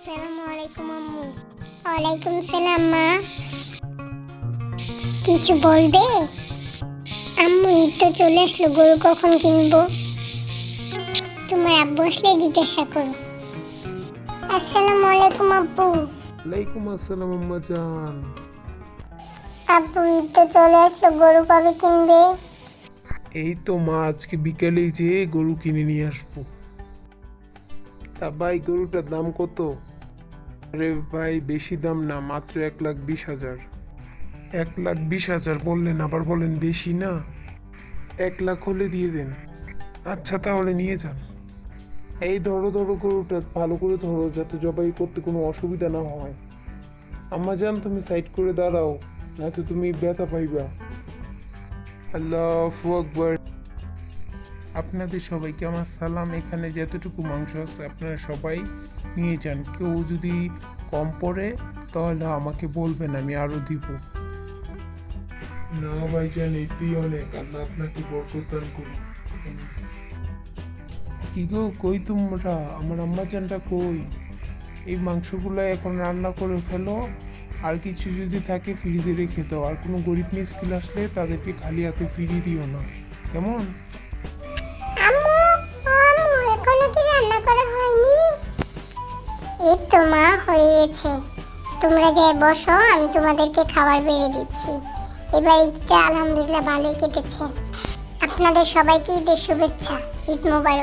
আসসালামু আলাইকুম আম্মু। ওয়ালাইকুম সালাম মা। কিছু বলবে? আম্মু ঈদ তো চলে আসলো, গরু কখন কিনবো? তোমার আব্বু আসলে জিজ্ঞাসা করো। আসসালামু আলাইকুম আব্বু। ওয়ালাইকুম আসসালাম আম্মা জান। আব্বু ঈদ তো চলে আসলো, গরু কবে কিনবে? এই তো মা, আজকে বিকেলেই যে গরু কিনে নিয়ে আসবো। তা ভাই, গরুটার দাম কত? আরে ভাই, বেশি দাম না, মাত্র 1,20,000। 1,20,000 বললেন, আবার বলেন বেশি না। 1,00,000 হলে দিয়ে দেন। আচ্ছা তাহলে নিয়ে যান। এই ধরো ধরো, গরুটা ভালো করে ধরো যাতে জবাই করতে কোনো অসুবিধা না হয়। আম্মা জান, তুমি সাইড করে দাঁড়াও, নয়তো তুমি ব্যথা পাইবা। আল্লাহু আকবার। আপনাদের সবাইকে আমার সালাম। এখানে যতটুকু মাংস আছে আপনারা সবাই নিয়ে যান। কেউ যদি কম পড়ে তাহলে আমাকে বলবেন, আমি আরো দিব। না ভাইজান, এটাই অনেক। আল্লাহ আপনাকে বরকত দান করুন। কি গো, কই তোমরা? আমার আম্মাজানটা কই? এই মাংসগুলো এখন রান্না করে ফেলো, আর কিছু যদি থাকে ফ্রিজে রেখে দাও। আর কোনো গরিব মিসকিন আসলে তাদেরকে খালি হাতে ফিরিয়ে দিও না, কেমন? আম্মু, ও আম্মু, এখনো কি রান্না করা হয়নি? এই তো মা, হয়ে গেছে। তোমরা যাই বসো, আমি তোমাদেরকে খাবার বেড়ে দিচ্ছি। এবার ঈদটা আলহামদুলিল্লাহ ভালোই কেটেছে। আপনাদের সবাইকে ঈদের শুভেচ্ছা। ঈদ মোবারক।